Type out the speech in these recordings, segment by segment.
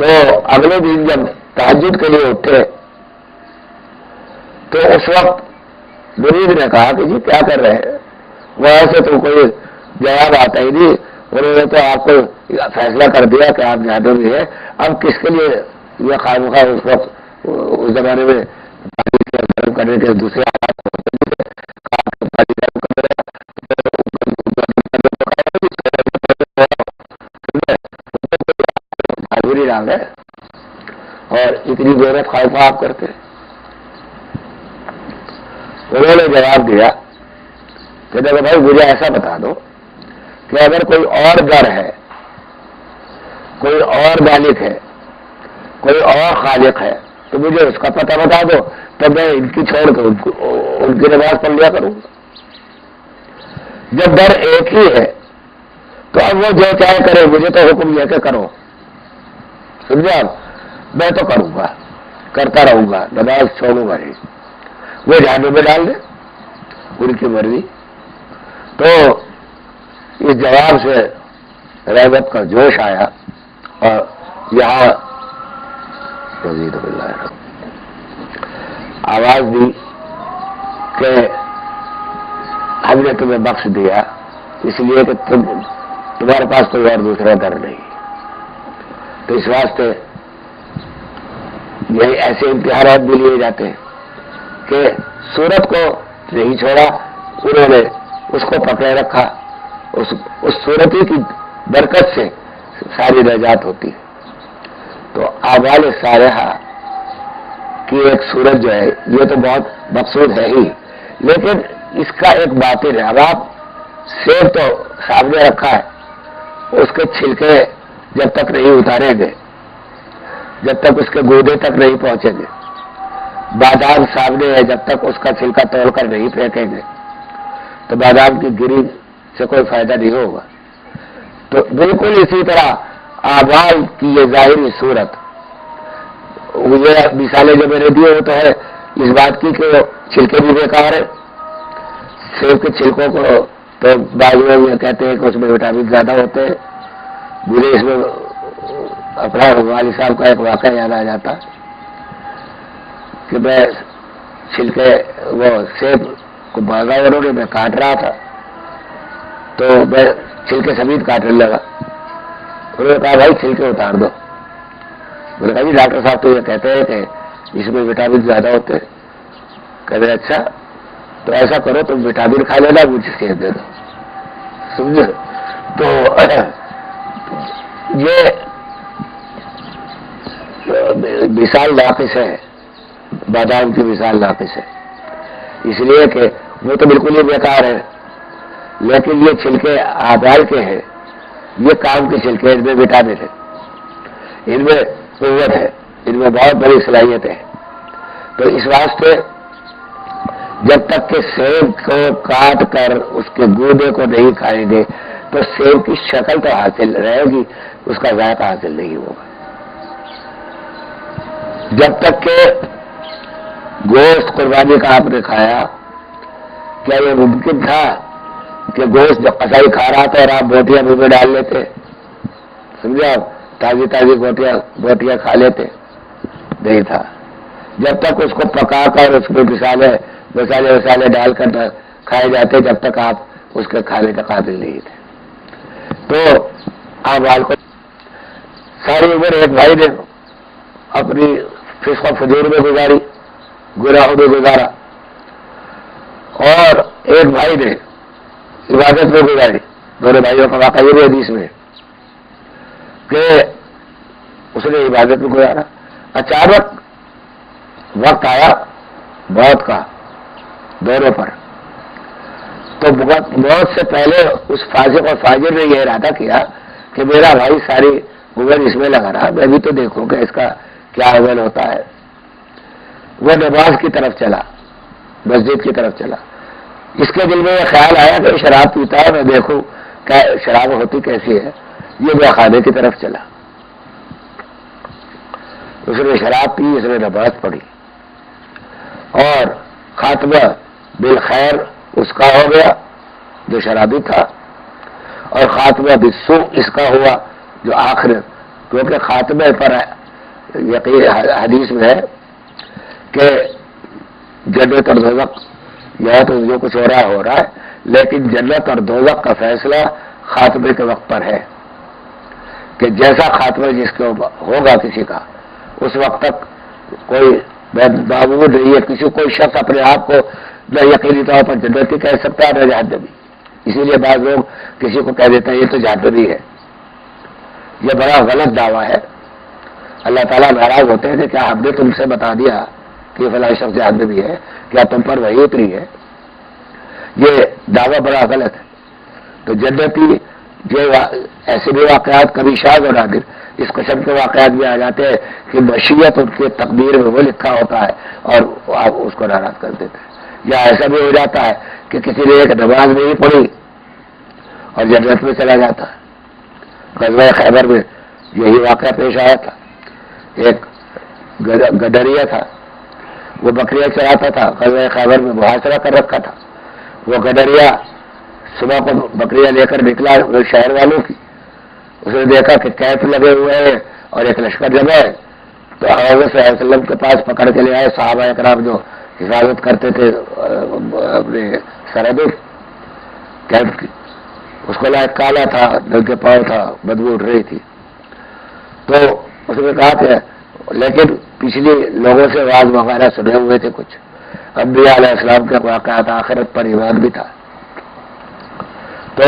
تو اگلے دن جب تہجد کے لیے اٹھے تو اس وقت مرید نے کہا کہ جی کیا کر رہے ہیں؟ وہاں سے تو کوئی جواب آتا ہی نہیں. انہوں نے تو آپ کو فیصلہ کر دیا کہ آپ جادو بھی ہے. اب کس کے لیے یہ خواہ اس وقت اس زمانے میں گرم کرنے کے دوسرے حاضری ڈال ہے اور اتنی غیرت خوف آپ کرتے. انہوں نے جواب دیا کہ دیکھو بھائی مجھے ایسا بتا دو کہ اگر کوئی اور در ہے، کوئی اور مالک ہے، کوئی اور خالق ہے تو مجھے اس کا پتہ بتا دو، تو میں ان کی چھوڑ کے ان کی نماز پڑھ لیا کروں گا. جب در ایک ہی ہے تو اب وہ جو چاہے کرے، مجھے تو حکم یہ کہ کرو. سمجھا؟ میں تو کروں گا، کرتا رہوں گا، نماز چھوڑوں گا نہیں. وہ جہنم میں ڈال دے، ان کی مرضی. تو اس جواب سے رحمت کا جوش آیا اور یہاں رضیت باللہ آواز دی کہ ہم نے تمہیں بخش دیا اس لیے کہ تمہارے پاس کوئی اور دوسرا در نہیں. تو اس واسطے یہی ایسے امتحانات بھی لیے جاتے ہیں کہ سورت کو نہیں چھوڑا، انہوں نے اس کو پکڑے رکھا. اس صورت ہی کی برکت سے ساری نجات ہوتی ہے. تو اعمال صالحہ کی ایک صورت جو ہے یہ تو بہت مقصود ہے ہی، لیکن اس کا ایک باطن ہے. اب آپ سیب تو سامنے رکھا ہے، اس کے چھلکے جب تک نہیں اتاریں گے، جب تک اس کے گودے تک نہیں پہنچیں گے، بادام سامنے ہے، جب تک اس کا چھلکا توڑ کر نہیں پھینکیں گے تو بادام کی گری سے کوئی فائدہ نہیں ہوگا. تو بالکل اسی طرح اعمال کی یہ ظاہری صورت، یہ مثالیں جو میں نے دی وہ تو ہے اس بات کی کہ چھلکے بھی بیکار ہے. سیب کے چھلکوں کو تو بعض لوگ یہ کہتے ہیں کہ اس میں وٹامن زیادہ ہوتے ہیں. مجھے اس میں اپنا والد صاحب کا ایک واقعہ یاد آ جاتا کہ میں چھلکے وہ سیب کو بھاگا انہوں نے، میں کاٹ رہا تھا تو میں چھلکے سمیت کاٹنے لگا. انہوں نے کہا بھائی چھلکے اتار دو. میں نے کہا جی ڈاکٹر صاحب تو یہ کہتے ہیں کہ اس میں وٹامن زیادہ ہوتے ہیں. کہتے ہیں اچھا تو ایسا کرو تم وٹامن کھا لینا، مجھے سیب دے دو. سمجھے؟ تو یہ مثال ناقص ہے، بادام کی مثال ناقص ہے، اس لیے کہ وہ تو بالکل ہی بیکار ہے. لیکن یہ چھلکے اعمال کے ہیں، یہ کام کے چھلکے، ان میں وٹامن ہے، ان میں قوت ہے، ان میں بہت بڑی صلاحیت ہے. تو اس واسطے جب تک کہ سیب کو کاٹ کر اس کے گودے کو نہیں کھائیں گے تو سیب کی شکل تو حاصل رہے گی، اس کا ذائقہ حاصل نہیں ہوگا. جب تک کہ گوشت قربانی کا آپ نے کھایا، کیا یہ ممکن تھا کہ گوشت جو قصائی کھا رہا تھا اور آپ بوٹیاں منہ میں ڈال لیتے؟ سمجھے آپ؟ تازی تازی بوٹیاں کھا لیتے؟ نہیں تھا. جب تک اس کو پکا کر اس میں مسالے ڈال کر کھائے جاتے جب تک آپ اس کے کھانے کا قابل نہیں تھے. تو اعمال کو ساری عمر ایک بھائی نے اپنی فسق و فجور میں گزاری، گناہوں میں گزارا، اور ایک بھائی نے عبادت میں گزاری. دونوں بھائیوں کا واقعہ یہ بھی حدیث میں کہ اس نے عبادت میں گزارا. اچانک وقت آیا موت کا دونوں پر. تو موت سے پہلے اس فاسق اور فاجر نے یہ ارادہ کیا کہ میرا بھائی ساری عمر اس میں لگا رہا، میں بھی تو دیکھوں کہ اس کا کیا عمل ہوتا ہے. وہ نماز کی طرف چلا، مسجد کی طرف چلا. اس کے دل میں یہ خیال آیا کہ شراب پیتا ہے، میں دیکھوں کہ شراب ہوتی کیسی ہے. یہ میں خانے کی طرف چلا. اس نے شراب پی، اس نے نماز پڑھی اور خاتمہ بالخیر اس کا ہو گیا جو شرابی تھا، اور خاتمہ بالسوء اس کا ہوا جو کیونکہ خاتمے پر یقین حدیث میں ہے کہ جنت اور دوزخ یہاں تو جو کچھ ہو رہا ہے، لیکن جنت اور دوزخ کا فیصلہ خاتمے کے وقت پر ہے، کہ جیسا خاتمہ جس کے ہوگا کسی کا، اس وقت تک کوئی معبود نہیں ہے، کسی کوئی شخص اپنے آپ کو نہ یقینی طور پر جنتی کہہ سکتا ہے نہ جہنمی۔ اسی لیے بعض لوگ کسی کو کہہ دیتے ہیں یہ تو جہنمی ہے، یہ بڑا غلط دعویٰ ہے۔ اللہ تعالیٰ ناراض ہوتے ہیں کہ کیا ہم نے تم سے بتا دیا کہ فلاں شخص جہنمی ہے، کیا تم پر وحی اتری ہے؟ یہ دعویٰ بڑا غلط ہے۔ تو جنتی جو ایسے بھی واقعات کبھی شاذ اور نادر اس قسم کے واقعات بھی آ جاتے ہیں کہ مشیت ان کے تقدیر میں وہ لکھا ہوتا ہے اور آپ اس کو ناراض کر دیتے ہیں، یا ایسا بھی ہو جاتا ہے کہ کسی نے ایک نماز نہیں پڑھی اور جنت میں چلا جاتا ہے۔ غزوہ خیبر میں یہی واقعہ پیش آیا تھا، ایک گڈریا تھا، وہ بکریاں چراتا تھا، غزوہ خیبر میں محاصرہ کر رکھا تھا۔ وہ گڈریا صبح کو بکریاں لے کر نکلا شہر والوں کی، اس نے دیکھا کہ کیف لگے ہوئے ہیں اور ایک لشکر جمع ہے، تو حضرت صلی اللہ علیہ وسلم کے پاس پکڑ کے لے آئے صحابہ اکرام جو حفاظت کرتے تھے اپنے سرحدوں کیف کی۔ اس کو لائق کالا تھا، ننگے پاؤں تھا، بدبو اٹھ رہی تھی، تو اس نے کہا کہ لیکن پچھلی لوگوں سے آواز وغیرہ سنے ہوئے تھے، کچھ انبیاء علیہ السلام کے واقعات، آخرت پر ایمان بھی تھا۔ تو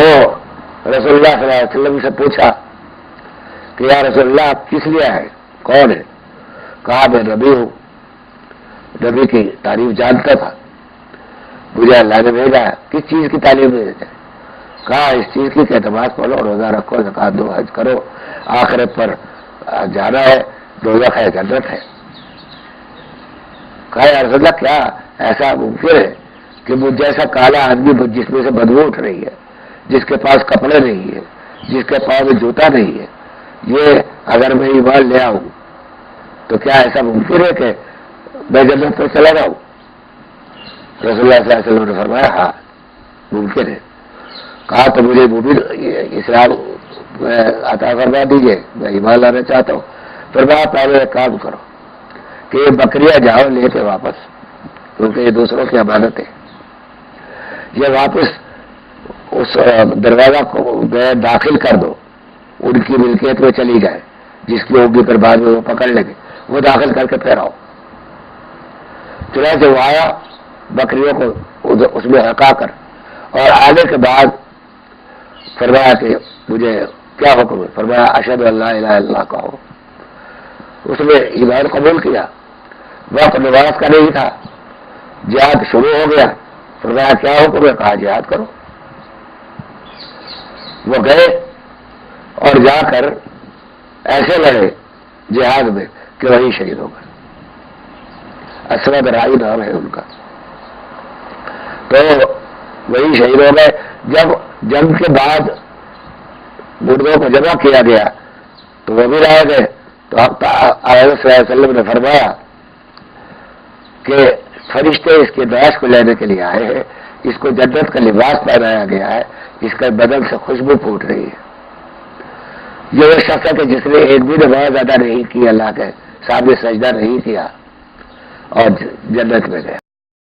رسول اللہ صلی اللہ علیہ وسلم سے پوچھا کہ یا رسول اللہ آپ کس لیے آئے، کون ہے؟ کہا میں نبی ہوں، نبی کی تعریف جانتا تھا، مجھے اللہ نے بھیجا ہے۔ کس چیز کی تعلیم بھیجا؟ کہا اس چیز کی کہ نماز پڑھو، روزہ رکھو، زکات دو، حج کرو، آخرت پر جانا ہے، دوزخ ہے، جنت ہے۔ کہا یا رسول اللہ کیا ایسا ممکن ہے کہ مجھ جیسا کالا آدمی جس میں سے بدبو اٹھ رہی ہے، جس کے پاس کپڑے نہیں ہے، جس کے پاؤں میں جوتا نہیں ہے، یہ اگر میں ایمان لے آؤں تو کیا ایسا ممکن ہے کہ میں جنت پر چلا جاؤں؟ رسول اللہ صلی اللہ علیہ وسلم نے فرمایا ہاں ممکن ہے۔ کہا تو مجھے مومن اسلام عطا فرما دیجیے، میں ایمان لانا چاہتا ہوں۔ فرمایا پہلے ایک کام کرو کہ یہ بکریاں جاؤ لے کے واپس، کیونکہ یہ دوسروں کی امانت ہے، یہ واپس اس دروازہ کو داخل کر دو، ان کی ملکیت میں چلی جائے، جس کی ہوگی پھر بعد میں وہ پکڑ لیں گے، وہ داخل کر کے پھر آؤ۔ چنانچہ وہ آیا بکریوں کو اس میں ہکا کر، اور آنے کے بعد فرمایا کہ مجھے کیا حکم ہے؟ فرمایا اشہد ان لا الہ الا اللہ کہو۔ اس نے ایمان قبول کیا، وقت نماز کا نہیں تھا، جہاد شروع ہو گیا۔ فرمایا کیا حکم ہے؟ کہا جہاد کرو۔ وہ گئے اور جا کر ایسے لڑے جہاد میں کہ وہی شہید ہو گئے۔ اسود رائی نام ہے ان کا، تو وہی شہید ہو گئے۔ جب جنگ کے بعد مردوں کو جمع کیا گیا تو وہ بھی لائے گئے، تو حضرت صلی اللہ علیہ وسلم نے فرمایا کہ فرشتے اس کے ناش کو لینے کے لیے آئے ہیں، اس کو جنت کا لباس پہنایا گیا ہے، اس کا بدن سے خوشبو پھوٹ رہی ہے۔ یہ وہ شخص ہے کہ جس نے ایک بھی نماز ادا نہیں کی، اللہ کے سامنے سجدہ نہیں کیا اور جنت میں گیا۔